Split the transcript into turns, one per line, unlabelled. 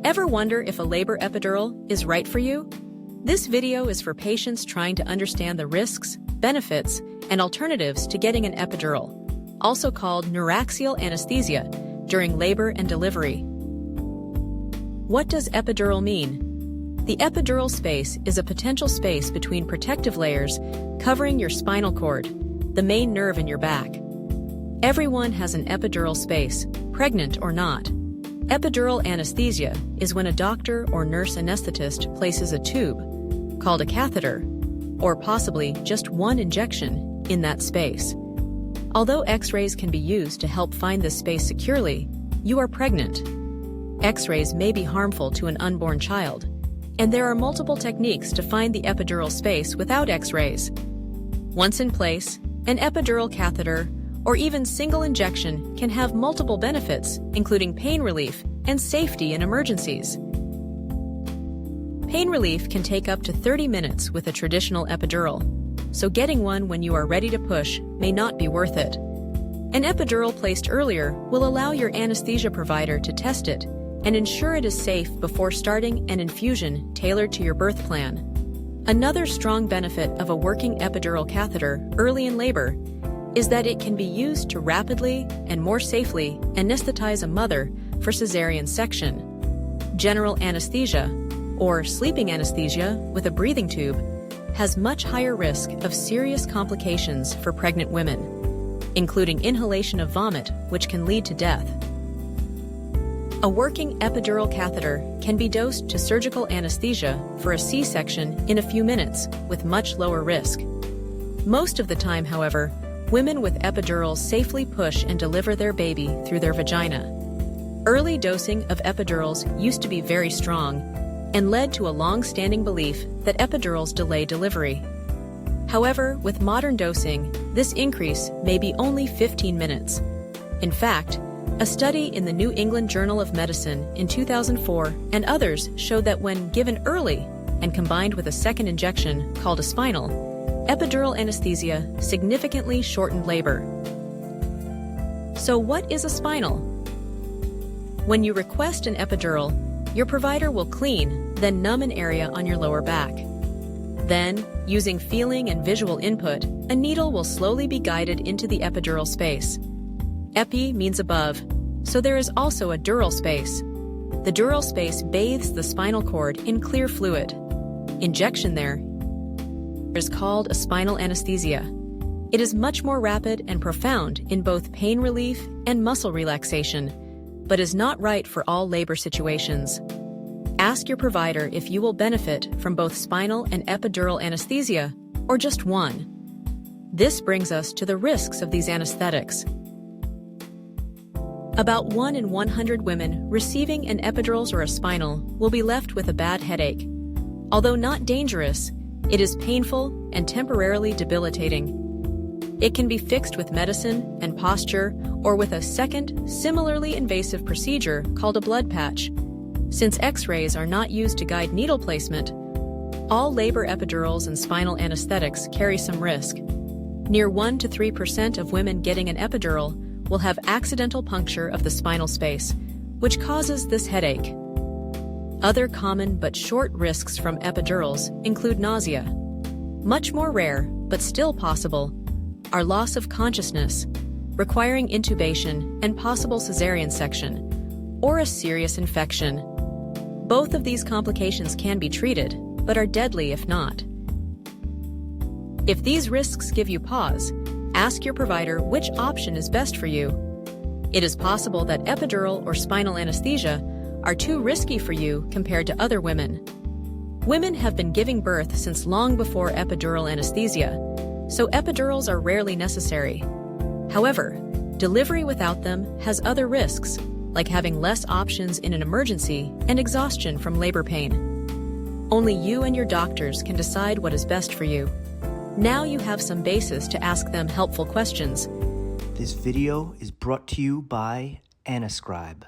Ever wonder if a labor epidural is right for you? This video is for patients trying to understand the risks, benefits, and alternatives to getting an epidural, also called neuraxial anesthesia, during labor and delivery. What does epidural mean? The epidural space is a potential space between protective layers covering your spinal cord, the main nerve in your back. Everyone has an epidural space, pregnant or not. Epidural anesthesia is when a doctor or nurse anesthetist places a tube, called a catheter, or possibly just one injection, in that space. Although X-rays can be used to help find this space securely, you are pregnant. X-rays may be harmful to an unborn child, and there are multiple techniques to find the epidural space without X-rays. Once in place, an epidural catheter or even single injection can have multiple benefits, including pain relief and safety in emergencies. Pain relief can take up to 30 minutes with a traditional epidural, so getting one when you are ready to push may not be worth it. An epidural placed earlier will allow your anesthesia provider to test it and ensure it is safe before starting an infusion tailored to your birth plan. Another strong benefit of a working epidural catheter early in labor is that it can be used to rapidly and more safely anesthetize a mother for cesarean section. General anesthesia, or sleeping anesthesia with a breathing tube, has much higher risk of serious complications for pregnant women, including inhalation of vomit, which can lead to death. A working epidural catheter can be dosed to surgical anesthesia for a C-section in a few minutes with much lower risk. Most of the time, however, women with epidurals safely push and deliver their baby through their vagina. Early dosing of epidurals used to be very strong and led to a long-standing belief that epidurals delay delivery. However, with modern dosing, this increase may be only 15 minutes. In fact, a study in the New England Journal of Medicine in 2004 and others showed that when given early and combined with a second injection called a spinal, epidural anesthesia significantly shortened labor. So what is a spinal? When you request an epidural, your provider will clean, then numb an area on your lower back. Then, using feeling and visual input, a needle will slowly be guided into the epidural space. Epi means above, so there is also a dural space. The dural space bathes the spinal cord in clear fluid. Injection there is called a spinal anesthesia. It is much more rapid and profound in both pain relief and muscle relaxation, but is not right for all labor situations. Ask your provider if you will benefit from both spinal and epidural anesthesia, or just one. This brings us to the risks of these anesthetics. About 1 in 100 women receiving an epidurals or a spinal will be left with a bad headache. Although not dangerous, it is painful and temporarily debilitating. It can be fixed with medicine and posture or with a second, similarly invasive procedure called a blood patch. Since X-rays are not used to guide needle placement, all labor epidurals and spinal anesthetics carry some risk. Near 1 to 3% of women getting an epidural will have accidental puncture of the spinal space, which causes this headache. Other common but short risks from epidurals include nausea. Much more rare, but still possible, are loss of consciousness, requiring intubation and possible cesarean section, or a serious infection. Both of these complications can be treated, but are deadly if not. If these risks give you pause, ask your provider which option is best for you. It is possible that epidural or spinal anesthesia are too risky for you compared to other women. Women have been giving birth since long before epidural anesthesia, so epidurals are rarely necessary. However, delivery without them has other risks, like having less options in an emergency and exhaustion from labor pain. Only you and your doctors can decide what is best for you. Now you have some basis to ask them helpful questions.
This video is brought to you by Anescribe.